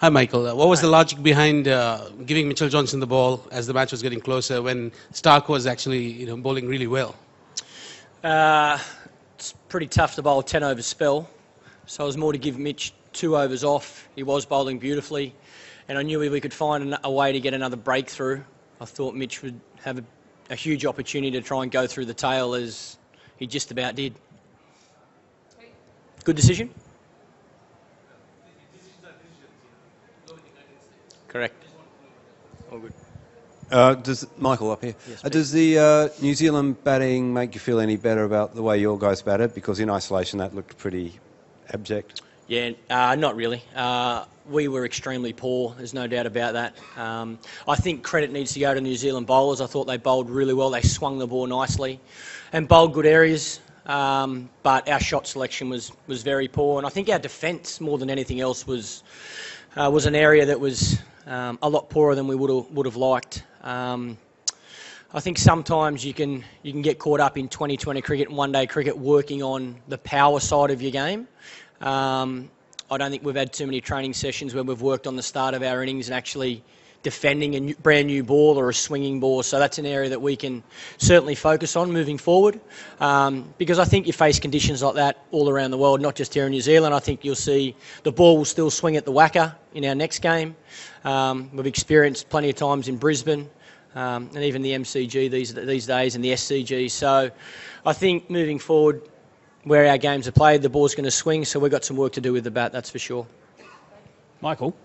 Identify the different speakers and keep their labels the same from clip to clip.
Speaker 1: Hi, Michael. What was the logic behind giving Mitchell Johnson the ball as the match was getting closer when Starke was actually, bowling really well?
Speaker 2: It's pretty tough to bowl a 10-over spell, so it was more to give Mitch 2 overs off. He was bowling beautifully, and I knew if we could find a way to get another breakthrough, I thought Mitch would have a huge opportunity to try and go through the tail, as he just about did. Good decision? Correct. All good.
Speaker 3: Does Michael up here?
Speaker 2: Yes,
Speaker 3: Does the New Zealand batting make you feel any better about the way your guys batted? Because in isolation that looked pretty abject.
Speaker 2: Yeah, not really. We were extremely poor, there's no doubt about that. I think credit needs to go to New Zealand bowlers. I thought they bowled really well. They swung the ball nicely and bowled good areas. But our shot selection was very poor. And I think our defence, more than anything else, was an area that was a lot poorer than we would have liked. I think sometimes you can get caught up in 2020 cricket and one-day cricket working on the power side of your game. I don't think we've had too many training sessions where we've worked on the start of our innings and actually defending a brand new ball or a swinging ball. So that's an area that we can certainly focus on moving forward, because I think you face conditions like that all around the world, not just here in New Zealand. I think you'll see the ball will still swing at the whacker in our next game. We've experienced plenty of times in Brisbane and even the MCG these days and the SCG. So I think moving forward, where our games are played, the ball's going to swing, so we've got some work to do with the bat, that's for sure.
Speaker 4: Michael,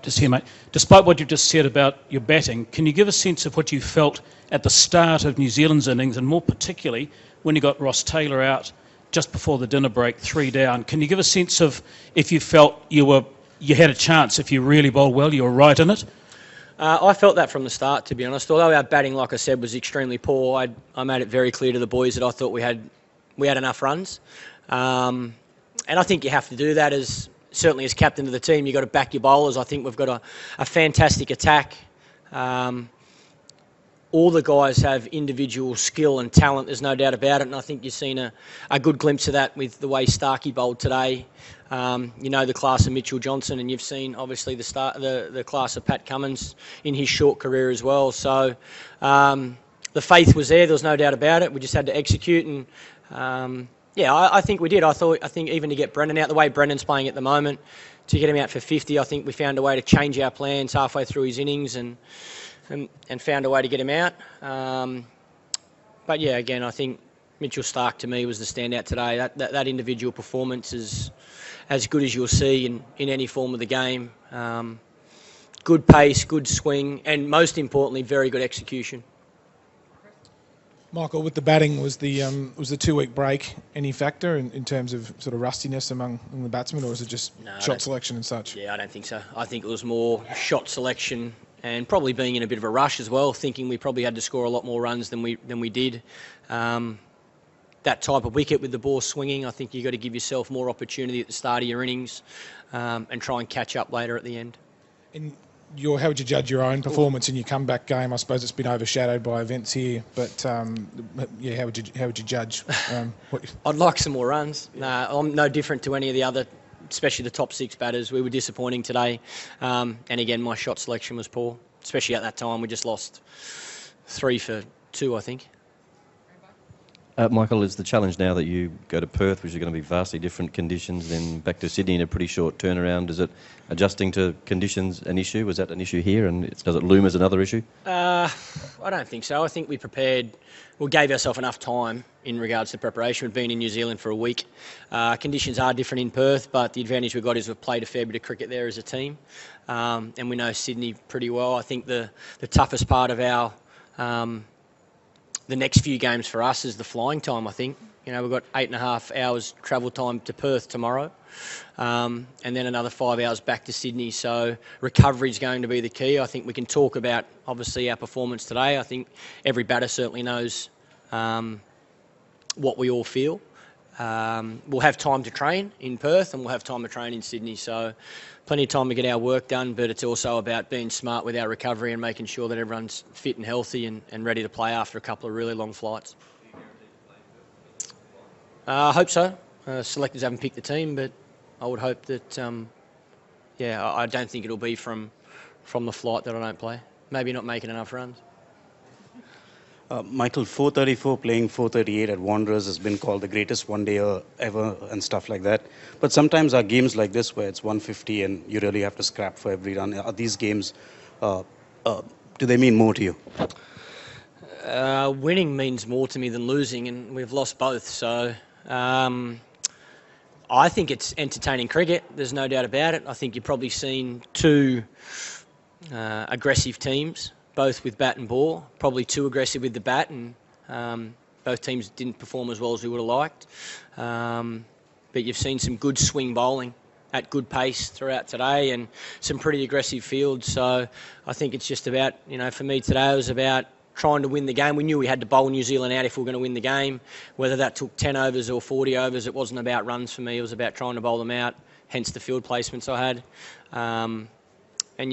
Speaker 4: just here, mate. Despite what you've just said about your batting, can you give a sense of what you felt at the start of New Zealand's innings, and more particularly when you got Ross Taylor out just before the dinner break, 3 down? Can you give a sense of if you felt you had a chance, if you really bowled well, you were right in it?
Speaker 2: I felt that from the start, to be honest. Although our batting, like I said, was extremely poor, I made it very clear to the boys that I thought we had enough runs. And I think you have to do that certainly as captain of the team. You've got to back your bowlers. I think we've got a fantastic attack. All the guys have individual skill and talent, there's no doubt about it, and I think you've seen a good glimpse of that with the way Starkey bowled today. The class of Mitchell Johnson, and you've seen obviously the class of Pat Cummins in his short career as well. So the faith was there was no doubt about it. We just had to execute, and I think we did. I think even to get Brendan out, the way Brendan's playing at the moment, to get him out for 50, I think we found a way to change our plans halfway through his innings and found a way to get him out. But yeah, again, I think Mitchell Starke to me was the standout today. That individual performance is as good as you'll see in any form of the game. Good pace, good swing, and most importantly, very good execution.
Speaker 5: Michael, with the batting, was the 2-week break any factor in terms of sort of rustiness among the batsmen, or was it just shot selection and such?
Speaker 2: Yeah, I don't think so. I think it was more shot selection and probably being in a bit of a rush as well, thinking we probably had to score a lot more runs than we did. That type of wicket with the ball swinging, I think you've got to give yourself more opportunity at the start of your innings and try and catch up later at the end.
Speaker 5: How would you judge your own performance in your comeback game? I suppose it's been overshadowed by events here, but how would you judge?
Speaker 2: I'd like some more runs. I'm no different to any of the other, especially the top 6 batters. We were disappointing today, and again, my shot selection was poor, especially at that time. We just lost 3 for 2, I think.
Speaker 6: Michael, is the challenge now that you go to Perth, which is going to be vastly different conditions, then back to Sydney in a pretty short turnaround? Is it adjusting to conditions an issue? Was that an issue here, and does it loom as another issue?
Speaker 2: I don't think so. I think we gave ourselves enough time in regards to preparation. We've been in New Zealand for a week. Conditions are different in Perth, but the advantage we've got is we've played a fair bit of cricket there as a team, and we know Sydney pretty well. I think the toughest part of our the next few games for us is the flying time, I think. We've got 8.5 hours travel time to Perth tomorrow, and then another 5 hours back to Sydney. So recovery is going to be the key. I think we can talk about, obviously, our performance today. I think every batter certainly knows what we all feel. We'll have time to train in Perth and we'll have time to train in Sydney. So plenty of time to get our work done, but it's also about being smart with our recovery and making sure that everyone's fit and healthy and ready to play after a couple of really long flights. I hope so. Selectors haven't picked the team, but I would hope that yeah, I don't think it'll be from the flight that I don't play. Maybe not making enough runs.
Speaker 7: Michael, 434 playing 438 at Wanderers has been called the greatest one-dayer ever and stuff like that. But sometimes our games like this where it's 150 and you really have to scrap for every run. Are these games, do they mean more to you?
Speaker 2: Winning means more to me than losing, and we've lost both. So I think it's entertaining cricket. There's no doubt about it. I think you've probably seen two aggressive teams, both with bat and ball, probably too aggressive with the bat, and both teams didn't perform as well as we would have liked. But you've seen some good swing bowling at good pace throughout today and some pretty aggressive fields. So I think it's just about, for me today it was about trying to win the game. We knew we had to bowl New Zealand out if we were going to win the game. Whether that took 10 overs or 40 overs, it wasn't about runs for me. It was about trying to bowl them out, hence the field placements I had. And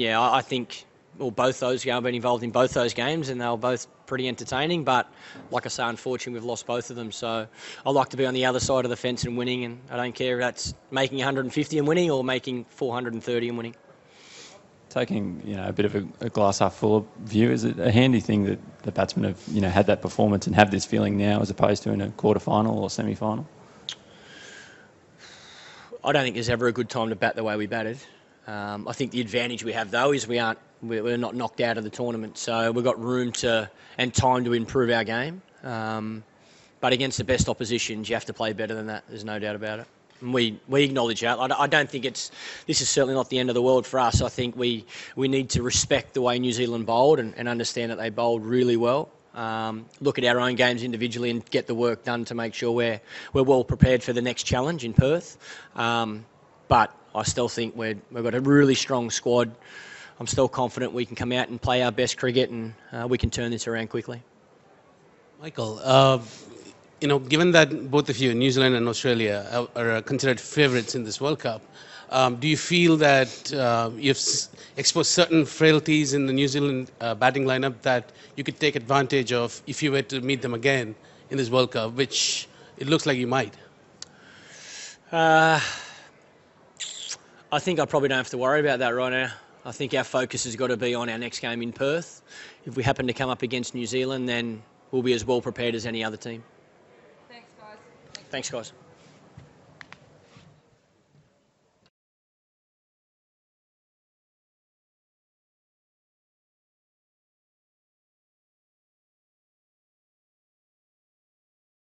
Speaker 2: yeah, I think both those, I've been involved in both those games and they were both pretty entertaining, but like I say, unfortunately we've lost both of them. So I like to be on the other side of the fence and winning, and I don't care if that's making 150 and winning or making 430 and winning.
Speaker 8: Taking a bit of a glass half full view, is it a handy thing that the batsmen have had that performance and have this feeling now as opposed to in a quarter final or semi final?
Speaker 2: I don't think there's ever a good time to bat the way we batted. I think the advantage we have though is we're not knocked out of the tournament, so we've got room and time to improve our game. But against the best oppositions, you have to play better than that. There's no doubt about it. And we acknowledge that. I don't think this is certainly not the end of the world for us. I think we need to respect the way New Zealand bowled and understand that they bowled really well. Look at our own games individually and get the work done to make sure we're well prepared for the next challenge in Perth. But I still think we've got a really strong squad. I'm still confident we can come out and play our best cricket and we can turn this around quickly.
Speaker 1: Michael, given that both of you, New Zealand and Australia, are considered favourites in this World Cup, do you feel that you've exposed certain frailties in the New Zealand batting lineup that you could take advantage of if you were to meet them again in this World Cup, which it looks like you might?
Speaker 2: I think I probably don't have to worry about that right now. I think our focus has got to be on our next game in Perth. If we happen to come up against New Zealand, then we'll be as well prepared as any other team.
Speaker 9: Thanks, guys.
Speaker 2: Thanks, guys.